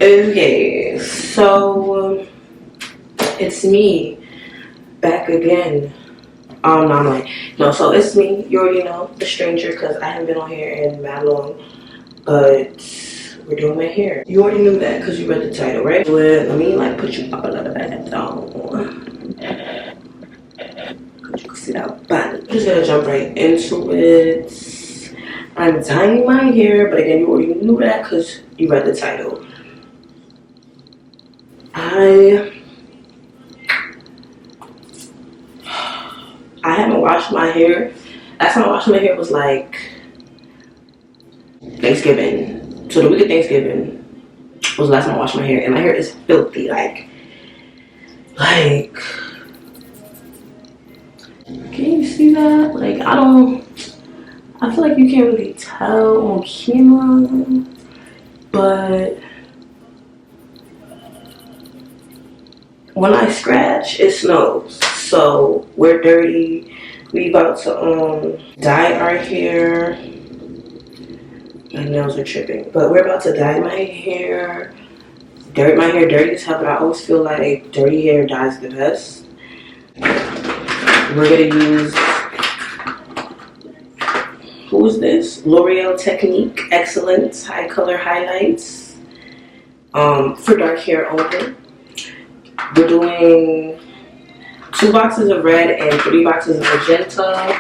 Okay, so it's me back again. No, I'm like, no, so it's me. You already know, the stranger, because I haven't been on here in mad long. But we're doing my hair. You already knew that because you read the title, right? But let me like put you up a little bit down. You can see that button. Just gonna jump right into it. I'm dyeing my hair, but again, you already knew that because you read the title. I haven't washed my hair. Last time I washed my hair was like Thanksgiving. So the week of Thanksgiving was the last time I washed my hair, and my hair is filthy. Like, can you see that? Like, I feel like you can't really tell on camera, but when I scratch, it snows. So we're dirty. We about to dye our hair. My nails are tripping, but we're about to dye my hair. My hair dirty as hell, but I always feel like dirty hair dyes the best. We're gonna use, who's this? L'Oreal Technique Excellence High Color Highlights for dark hair only. We're doing 2 boxes of red and 3 boxes of magenta.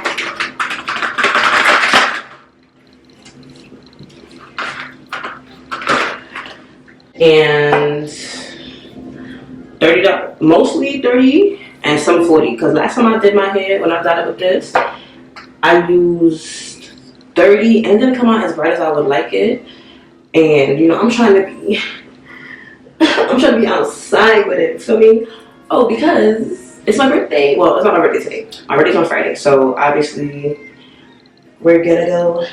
And $30, mostly 30 and some 40. Because last time I did my hair, when I dyed it with this, I used 30 and it didn't come out as bright as I would like it. And you know, I'm trying to be outside with it, feel me? Oh, because it's my birthday. Well, it's not my birthday today. My birthday's on Friday, so obviously we're gonna go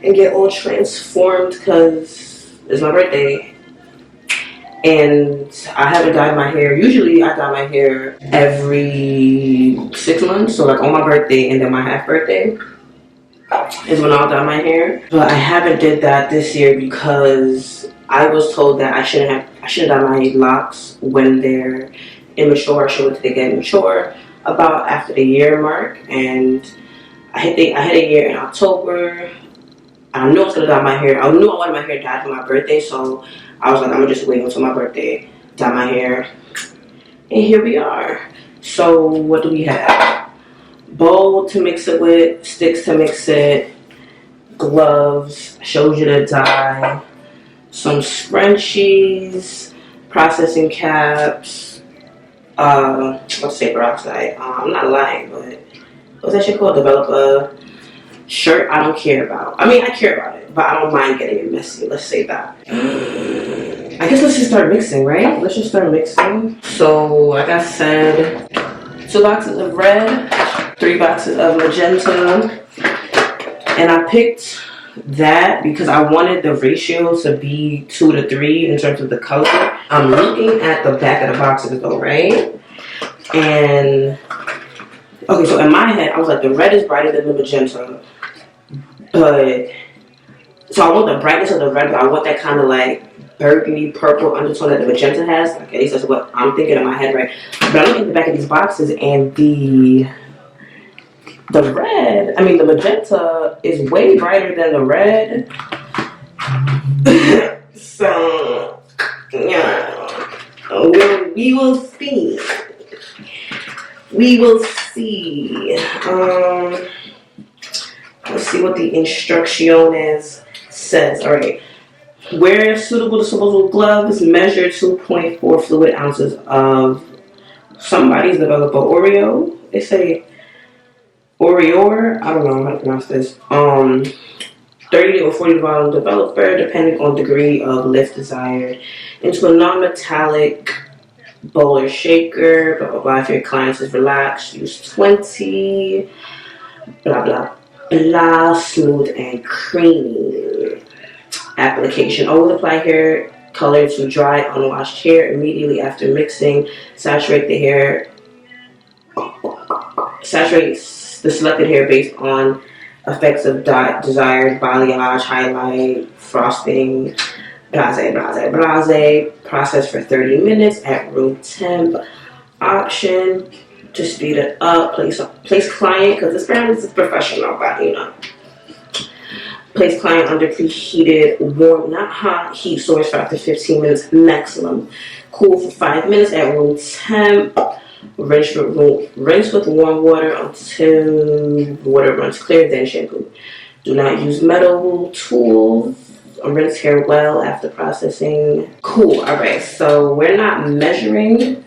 and get all transformed because it's my birthday. And I haven't dyed my hair. Usually I dye my hair every 6 months, so like on my birthday and then my half birthday is when I'll dye my hair. But I haven't did that this year because I was told that I shouldn't dye my locks when they're immature. I should wait till they get mature about after the year mark. And I hit a year in October. I knew I was gonna dye my hair. I knew I wanted my hair dyed for my birthday, so I was like, I'm gonna just wait until my birthday, dye my hair, and here we are. So what do we have? Bowl to mix it with, sticks to mix it, gloves, shows you the dye, some scrunchies, processing caps, let's say peroxide. I'm not lying, but what's that shit called? Develop a shirt I don't care about. I mean, I care about it, but I don't mind getting it messy. Let's say that. I guess let's just start mixing, right? Let's just start mixing. So, like I said, 2 boxes of red, 3 boxes of magenta, and I picked that because I wanted the ratio to be 2 to 3 in terms of the color. I'm looking at the back of the boxes though, right? And okay, so in my head, I was like, the red is brighter than the magenta, but so I want the brightness of the red, but I want that kind of like burgundy purple undertone that the magenta has. Like, at least that's what I'm thinking in my head, right? But I look at the back of these boxes, and the red, I mean the magenta is way brighter than the red. So yeah, we will see. We will see. Let's see what the instrucciones says. All right. Where suitable, disposable gloves, measure 2.4 fluid ounces of somebody's developer Oreo. They say Oreo. I don't know how to pronounce this. 30 or 40 volume developer, depending on degree of lift desired, into a non-metallic bowl or shaker. Blah blah blah. If your client is relaxed, use 20. Blah blah blah. Smooth and creamy. Application. Always apply hair color to dry, unwashed hair immediately after mixing. Saturate the hair. Saturate the selected hair based on effects of desired balayage, highlight, frosting, blase, blase, blase. Process for 30 minutes at room temp. Option to speed it up. Place client, because this brand is professional, but you know. Place client under preheated, warm, not hot, heat source for up to 15 minutes maximum. Cool for 5 minutes at room temp. Rinse with warm water until the water runs clear, then shampoo. Do not use metal tools. Rinse hair well after processing. Cool. Alright, so we're not measuring,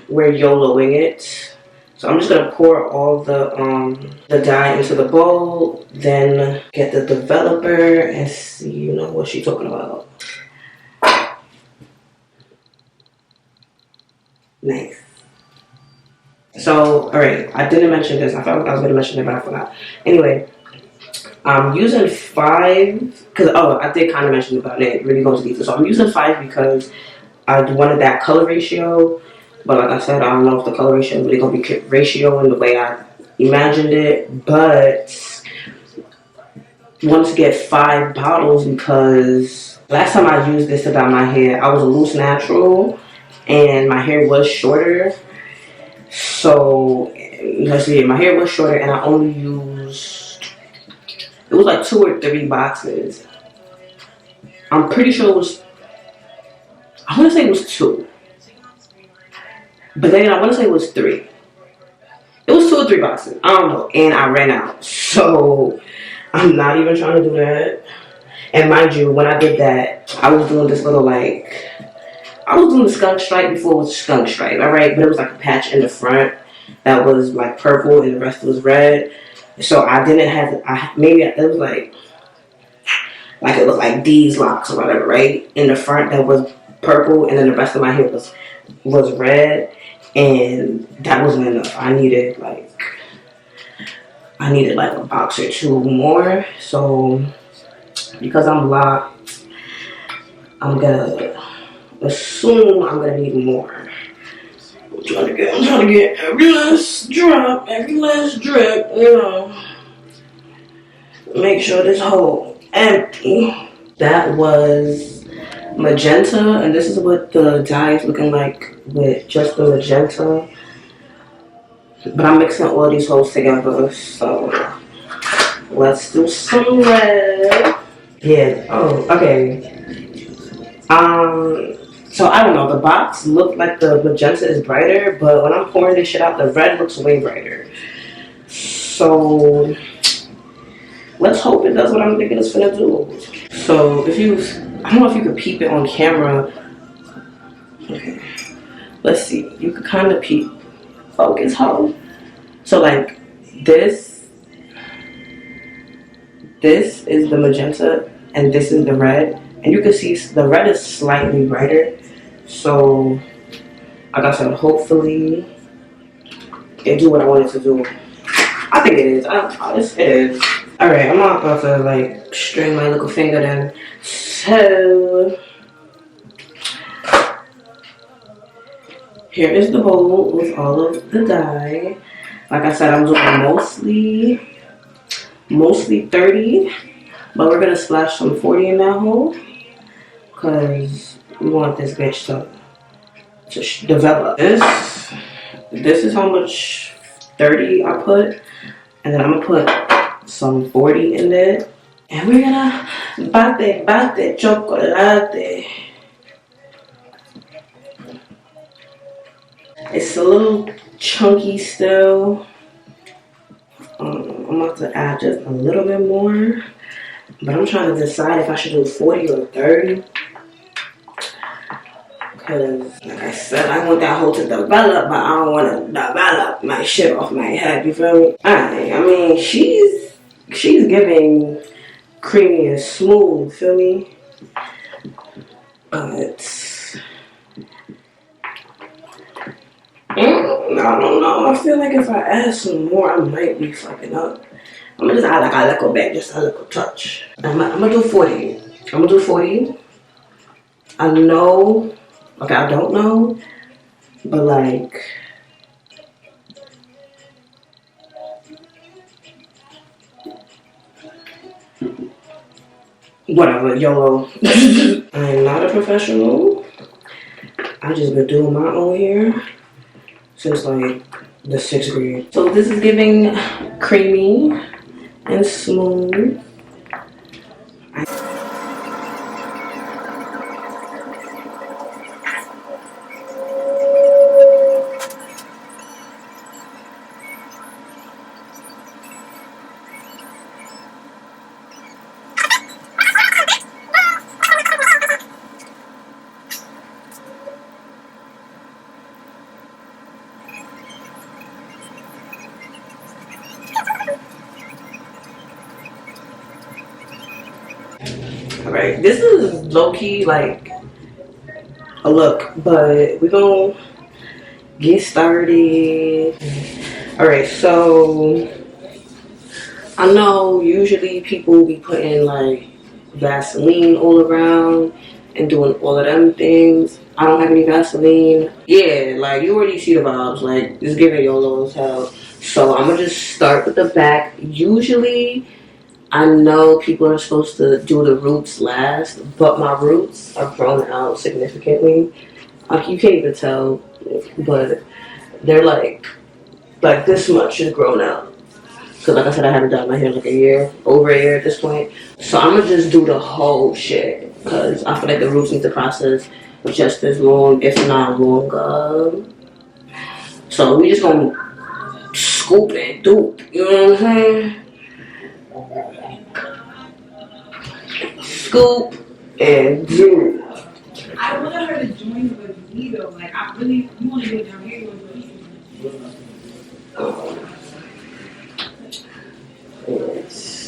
we're YOLOing it. So I'm just gonna pour all the dye into the bowl, then get the developer and see, you know, what she's talking about. Nice. So, alright, I didn't mention this. I felt like I was gonna mention it, but I forgot. Anyway, I'm using 5, because, I did kind of mention it, but I didn't really go into detail. So I'm using 5 because I wanted that color ratio. But like I said, I don't know if the color ratio is really going to be ratio in the way I imagined it. But I wanted to get 5 bottles because last time I used this to dye my hair, I was a loose natural and my hair was shorter. So, let's see, my hair was shorter and I only used, it was like 2 or 3 boxes. I'm pretty sure it was, I want to say it was 2. But then I want to say it was 3. It was 2 or 3 boxes. I don't know. And I ran out. So I'm not even trying to do that. And mind you, when I did that, I was doing this little I was doing the skunk stripe before it was skunk stripe. Alright. But it was like a patch in the front that was like purple and the rest was red. So I didn't have, it was like it was like these locks or whatever, right? In the front that was purple and then the rest of my hair was red. And that wasn't enough. I needed like a box or 2 more. So because I'm locked, I'm gonna assume I'm gonna need more. I'm trying to get every last drop, every last drip, you know. Make sure this hole empty. That was magenta, and this is what the dye is looking like with just the magenta. But I'm mixing all these holes together, so let's do some red. Yeah, okay. So I don't know, the box looked like the magenta is brighter, but when I'm pouring this shit out, the red looks way brighter. So let's hope it does what I'm thinking it's gonna do. So I don't know if you could peep it on camera. Okay, let's see. You could kind of peep. Focus, ho. So like this is the magenta and this is the red. And you can see the red is slightly brighter. So like I said, hopefully it do what I want it to do. I think it is. It is. Alright, I'm not about to like string my little finger then. So here is the bowl with all of the dye. Like I said, I'm doing mostly 30, but we're gonna splash some 40 in that hole because we want this bitch to develop. This is how much 30 I put, and then I'm gonna put some 40 in there, and we're gonna bate chocolate. It's a little chunky still. I'm about to add just a little bit more, but I'm trying to decide if I should do 40 or 30. Because, like I said, I want that hole to develop, but I don't want to develop my shit off my head, you feel me? I mean, she's giving creamy and smooth, feel me? But I don't know. I feel like if I add some more, I might be fucking up. I'm gonna just add like a little bit, just a little touch. I'm gonna do 40. I'm gonna do 40. I know. Okay, I don't know, but like, whatever, YOLO. I'm not a professional. I just been doing my own hair since like the 6th grade. So this is giving creamy and smooth. Alright, this is low-key like a look, but we're gonna get started. Alright, so I know usually people be putting like Vaseline all around and doing all of them things. I don't have any Vaseline. Yeah, like you already see the vibes. Like it's giving YOLO as hell. So I'm gonna just start with the back. Usually I know people are supposed to do the roots last, but my roots are grown out significantly. You can't even tell, but they're like this much is grown out. Because like I said, I haven't done my hair in like a year, over a year at this point. So I'm going to just do the whole shit. Because I feel like the roots need to process just as long, if not longer. So we just going to scoop and dupe. You know what I'm saying? Scoop and dupe. I want her to join with me though. Like I really, you want to do it down here, you want to do it Yes.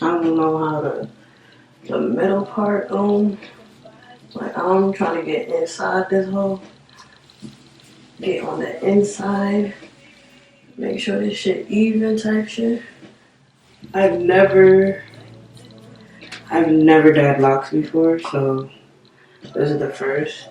I don't know how the middle part on. Like I'm trying to get inside this hole. Get on the inside. Make sure this shit even type shit. I've never dyed locks before, so this is the first.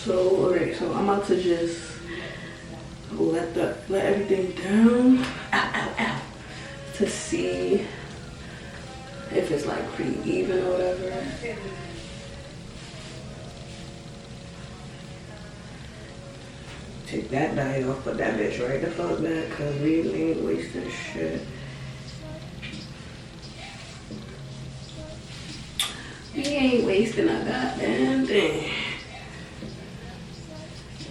Alright, so I'm about to just let everything down. Ow, ow, ow. To see if it's like pretty even or whatever. Take that dye off, put that bitch right the fuck back, cause we ain't wasting shit. We ain't wasting a goddamn thing.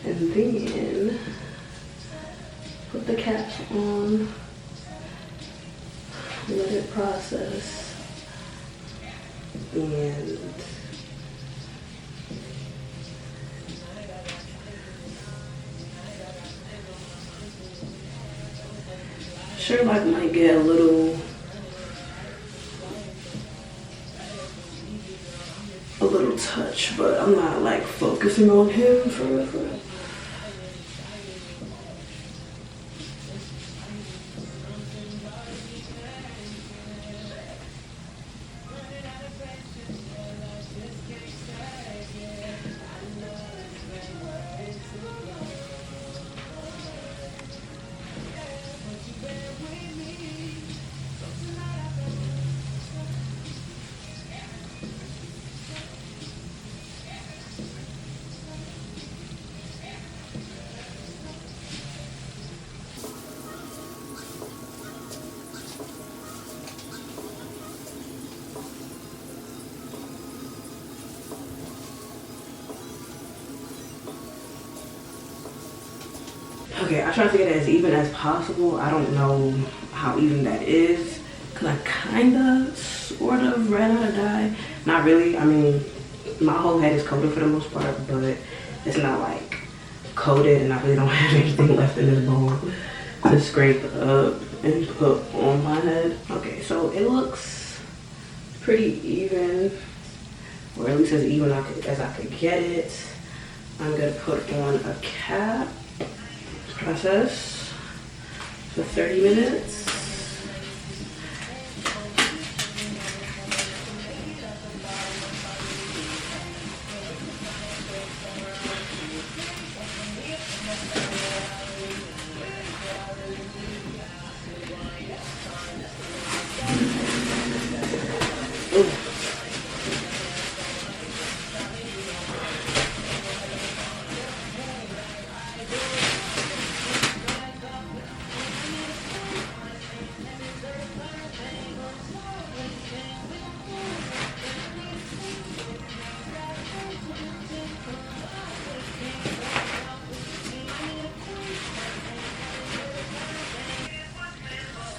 And then put the caps on, let it process, and sure like might get a little touch, but I'm not like focusing on him for real. Okay, I try to get it as even as possible. I don't know how even that is, because I kinda, sort of ran out of dye. Not really, I mean, my whole head is coated for the most part, but it's not like coated, and I really don't have anything left in this bowl to scrape up and put on my head. Okay, so it looks pretty even, or at least as even as I could get it. I'm gonna put on a cap. Process for 30 minutes. Ooh.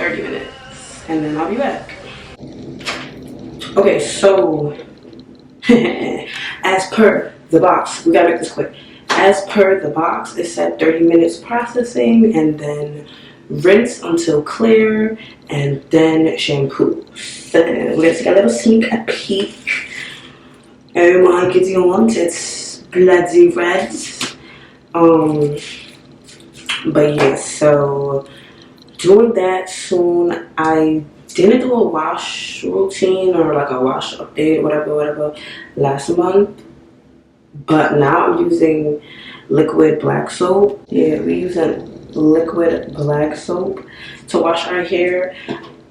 30 minutes, and then I'll be back. Okay, so as per the box, we gotta make this quick. As per the box, it said 30 minutes processing, and then rinse until clear, and then shampoo. So let's take a little sneak peek. Oh my god, it's bloody red. But yeah, so doing that soon. I didn't do a wash routine or like a wash update, whatever, last month. But now I'm using liquid black soap. Yeah, we're using liquid black soap to wash our hair.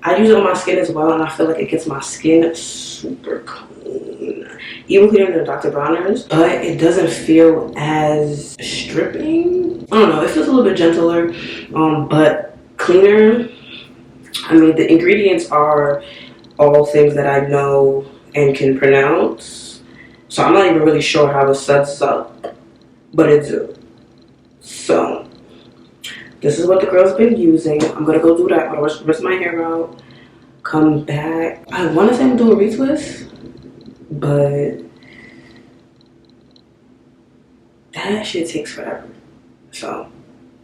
I use it on my skin as well, and I feel like it gets my skin super clean, even cleaner than Dr. Bronner's, but it doesn't feel as stripping. I don't know, it feels a little bit gentler, but cleaner. I mean, the ingredients are all things that I know and can pronounce, so I'm not even really sure how it sets up, but it do. So this is what the girl's been using. I'm gonna go do that. I'm gonna rest my hair out, come back. I want to say I'm doing a retwist, but that shit takes forever. So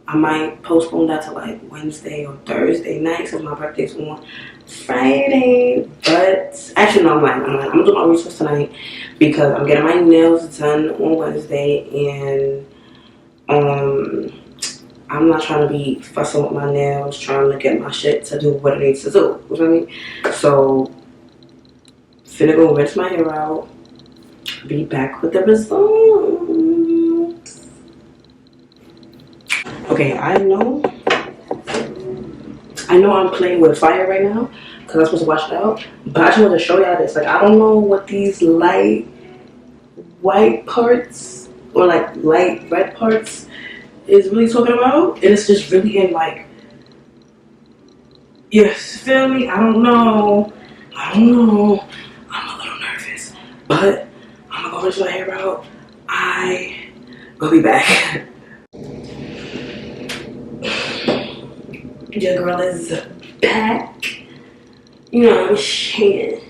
I might postpone that to like Wednesday or Thursday night since my birthday's on Friday. But actually, no, I'm lying. I'm gonna do my retwist tonight because I'm getting my nails done on Wednesday, and I'm not trying to be fussing with my nails, trying to get my shit to do what it needs to do. You know what I mean? So, finna go rinse my hair out, be back with the results. Okay, I know I'm playing with fire right now because I'm supposed to wash it out, but I just want to show y'all this. Like, I don't know what these light white parts or like light red parts is really talking about, and it's just really in like, you feel me? I don't know. I'm a little nervous, but I'm gonna go rinse my hair out. I will be back. Your girl is back. You know what I'm saying?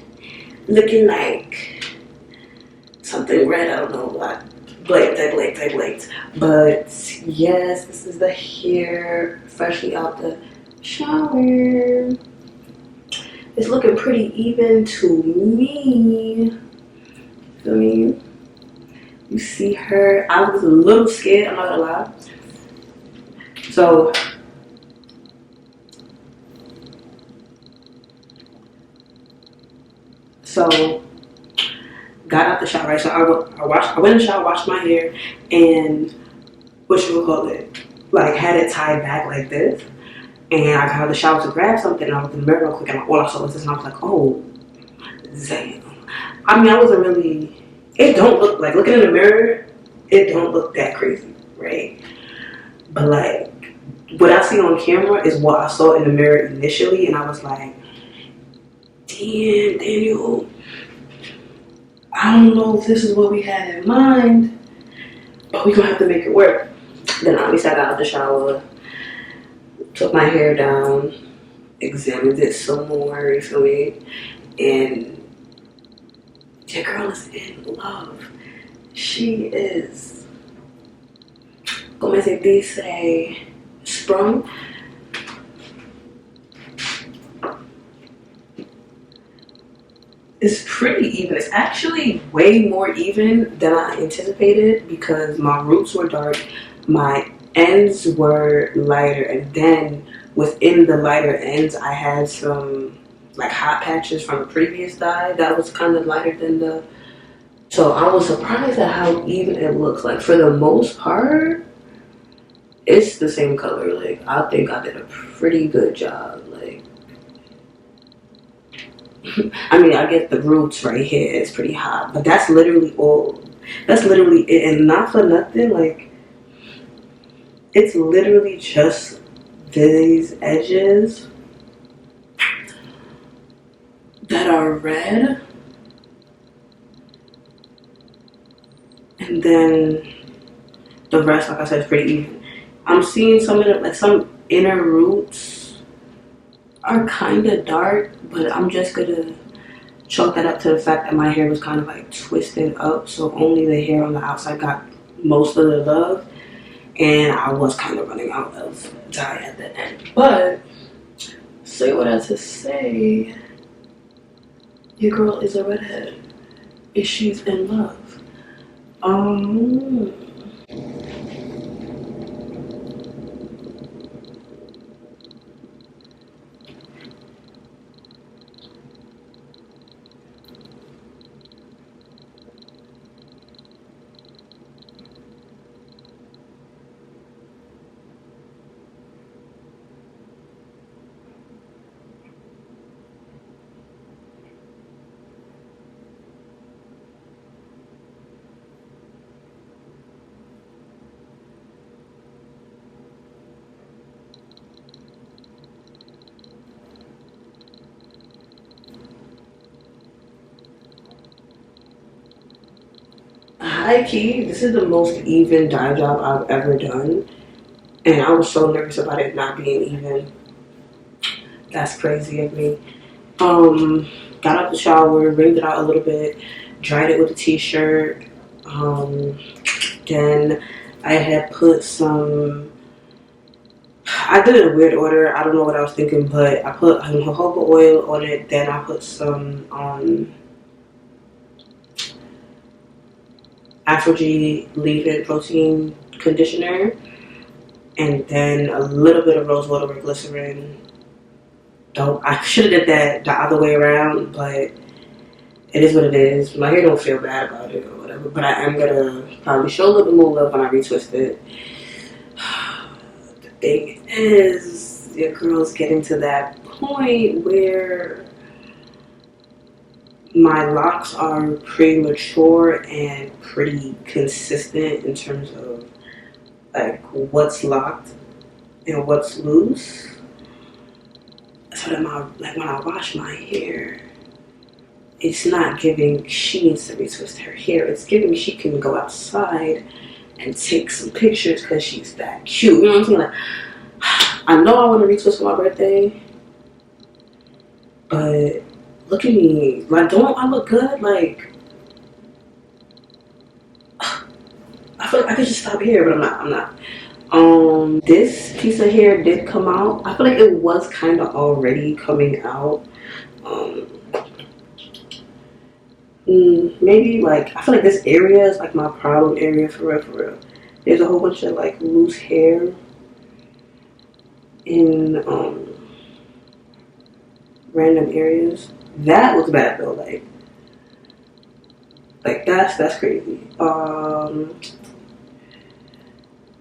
Looking like something red. I don't know what. I blinked. But yes, this is the hair freshly out the shower. It's looking pretty even to me. Feel me? You see her. I was a little scared, I'm not gonna lie. So got out the shower, right? So I went in the shower, washed my hair, and what you would call it, like had it tied back like this. And I got out of the shower to grab something, and I looked in the mirror real quick, and all I saw was this, and I was like, oh, damn. I mean, I wasn't really, it don't look, like looking in the mirror, it don't look that crazy, right? But like, what I see on camera is what I saw in the mirror initially, and I was like, damn, Daniel, I don't know if this is what we had in mind, but we're gonna have to make it work. Then obviously I got out of the shower, took my hair down, examined it some more, you feel me? And your girl is in love. She is, como se dice, sprung. It's pretty even. It's actually way more even than I anticipated because my roots were dark, my ends were lighter, and then within the lighter ends I had some like hot patches from the previous dye that was kind of lighter than the, so I was surprised at how even it looks. Like for the most part it's the same color. Like I think I did a pretty good job. Like I mean, I get the roots right here. It's pretty hot, but that's literally all. That's literally it, and not for nothing. Like, it's literally just these edges that are red, and then the rest, like I said, is pretty even. I'm seeing some of the, like some inner roots are kind of dark, but I'm just gonna chalk that up to the fact that my hair was kind of like twisted up, so only the hair on the outside got most of the love, and I was kind of running out of dye at the end. But say what I have to say, your girl is a redhead and she's in love. high key, this is the most even dye job I've ever done. And I was so nervous about it not being even. That's crazy of me. Got out the shower, wringed it out a little bit, dried it with a t-shirt. Then I had put some. I did it in a weird order. I don't know what I was thinking, but I put jojoba oil on it. Then I put some Afro-G leave-in protein conditioner, and then a little bit of rose water with glycerin. Don't I should have did that the other way around, but it is what it is. My hair don't feel bad about it or whatever, but I am gonna probably show a little bit more love when I retwist it. The thing is, your girl's getting to that point where my locks are pretty mature and pretty consistent in terms of like what's locked and what's loose. So that when I wash my hair, it's not giving she needs to retwist her hair. It's giving she can go outside and take some pictures because she's that cute. You know what I'm saying? Like, I know I want to retwist for my birthday, but look at me. Like, don't I look good? Like, I feel like I could just stop here, but I'm not. This piece of hair did come out. I feel like it was kind of already coming out. Maybe like I feel like this area is like my problem area for real, for real. There's a whole bunch of like loose hair in random areas. That looks bad though. Like that's crazy.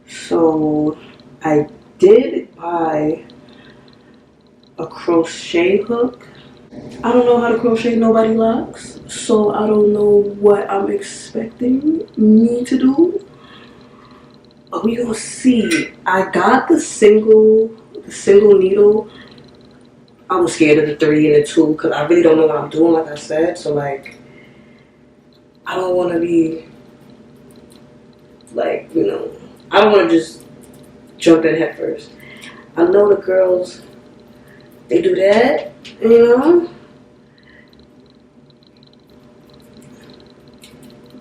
So I did buy a crochet hook. I don't know how to crochet nobody locks, so I don't know what I'm expecting me to do. But we gonna see. I got the single needle. I was scared of the 3 and the 2 because I really don't know what I'm doing, like I said. So like, I don't want to be like, I don't want to just jump in head first. I know the girls, they do that,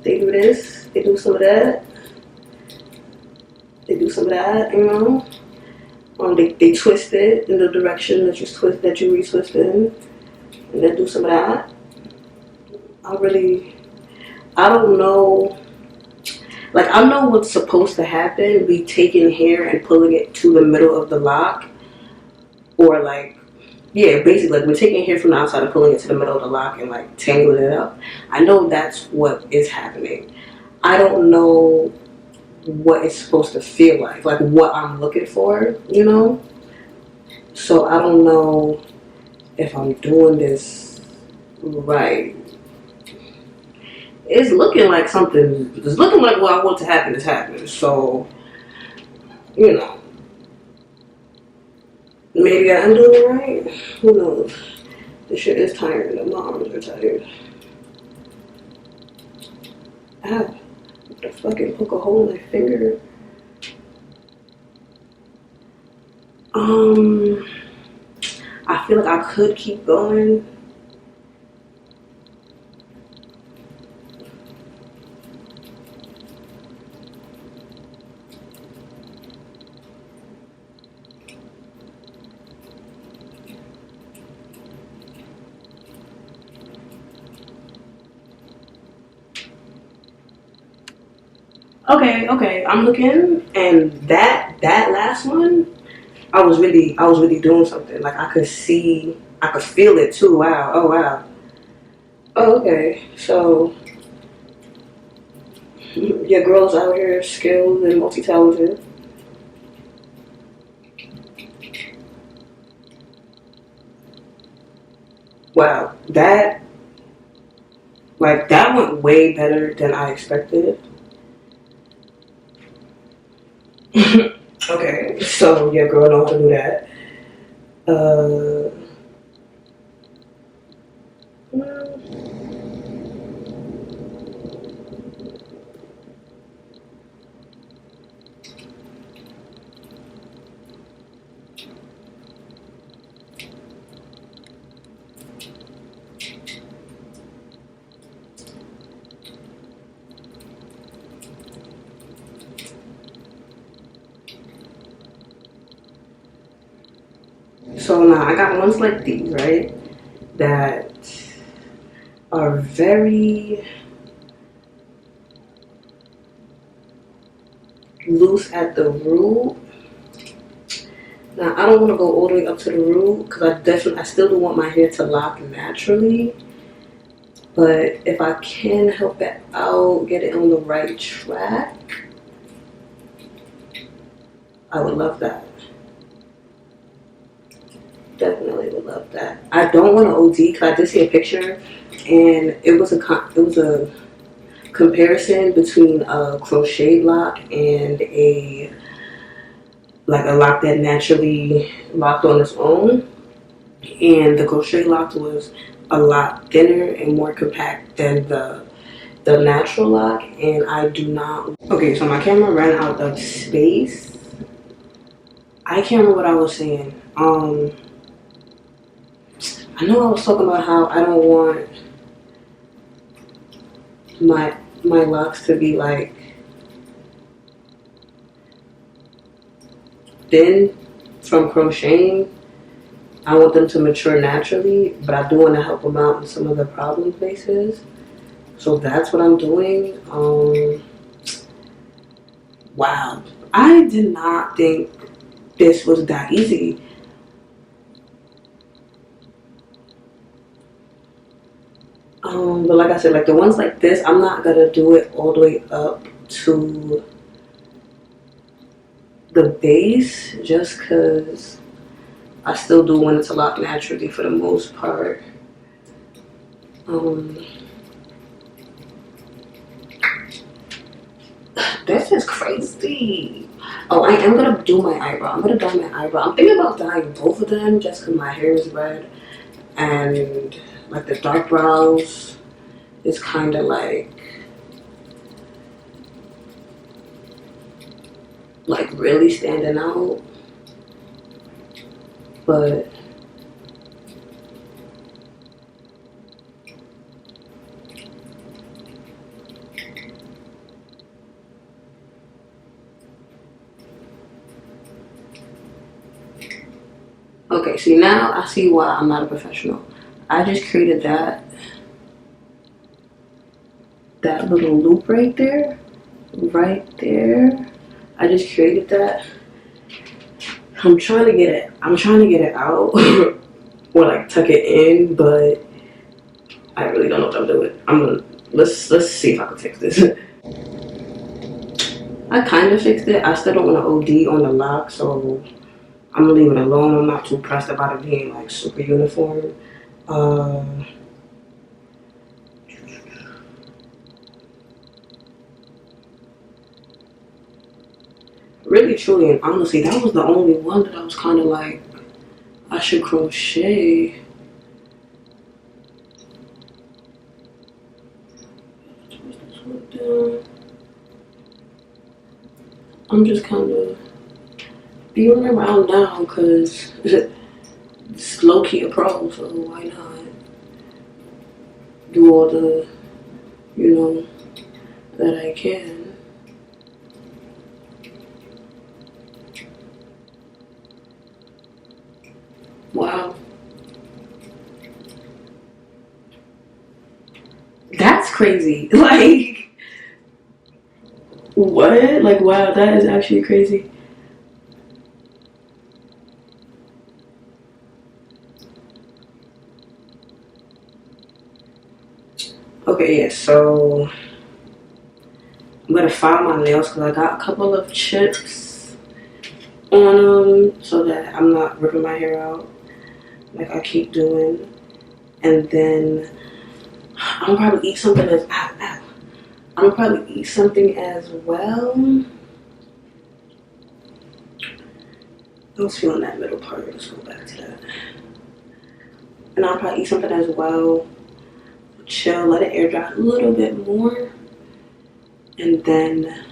They do this, they do some of that, they do some of that, They twist it in the direction that you retwist in, and then do some of that. I don't know. Like, I know what's supposed to happen. We taking hair and pulling it to the middle of the lock, or like, yeah, basically, like we're taking hair from the outside and pulling it to the middle of the lock and like tangling it up. I know that's what is happening. I don't know what it's supposed to feel like what I'm looking for, So I don't know if I'm doing this right. It's looking like what I want to happen is happening. So, maybe I am doing it right. Who knows? This shit is tired and my arms are tired. Ow. To fucking poke a hole in my finger. I feel like I could keep going. Okay, I'm looking, and that last one, I was really doing something. Like I could feel it too. Wow, oh wow. Oh, okay, so your girl's out here skilled and multi-talented. Wow, that went way better than I expected. Okay, so your girl knows how to do that. So now I got ones like these, right? That are very loose at the root. Now I don't want to go all the way up to the root because I still do want my hair to lock naturally. But if I can help it out, get it on the right track, I would love that. Definitely would love that. I don't want to OD because I did see a picture, and it was a comparison between a crochet lock and a lock that naturally locked on its own. And the crochet lock was a lot thinner and more compact than the natural lock, and I do not. Okay, so my camera ran out of space. I can't remember what I was saying. I know I was talking about how I don't want my locks to be like thin from crocheting. I want them to mature naturally, but I do want to help them out in some of the problem places. So that's what I'm doing. Wow, I did not think this was that easy. But like I said, like the ones like this, I'm not gonna do it all the way up to the base just because I still do want it to lock naturally for the most part. This is crazy. Oh, I am gonna do my eyebrow. I'm gonna dye my eyebrow. I'm thinking about dyeing both of them just because my hair is red, and like the dark brows is kind of like really standing out. But okay, see, now I see why I'm not a professional. I just created that little loop right there. I just created that. I'm trying to get it out or like tuck it in, but I really don't know what I'm doing. Let's see if I can fix this. I kind of fixed it. I still don't want to OD on the lock, so I'm gonna leave it alone. I'm not too pressed about it being like super uniform. Really, truly, and honestly, that was the only one that I was kind of like, I should crochet. I'm just kind of feeling around now because it's low-key a pro, so why not do all the, that I can. Wow. That's crazy. Like, what? Like, wow, that is actually crazy. Okay, yeah, so I'm gonna file my nails because I got a couple of chips on them so that I'm not ripping my hair out like I keep doing. And then I'm gonna probably eat something as I'm gonna probably eat something as well. I was feeling that middle part. Let's go back to that. And I'll probably eat something as well. Chill, let it air dry a little bit more. And then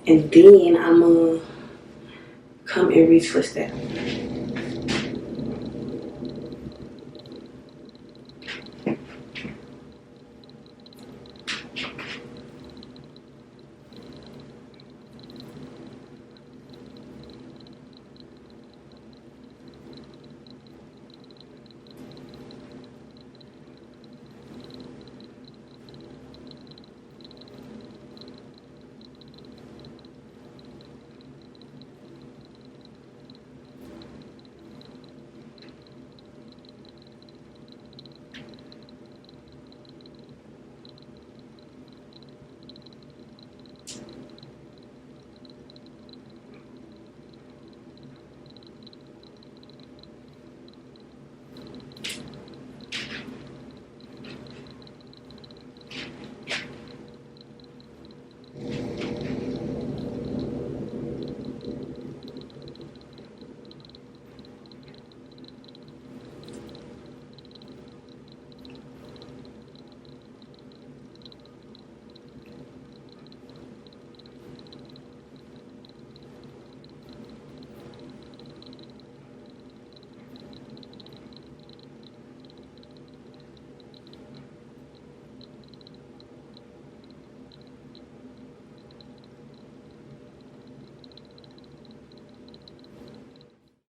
I'm gonna come and retwist it.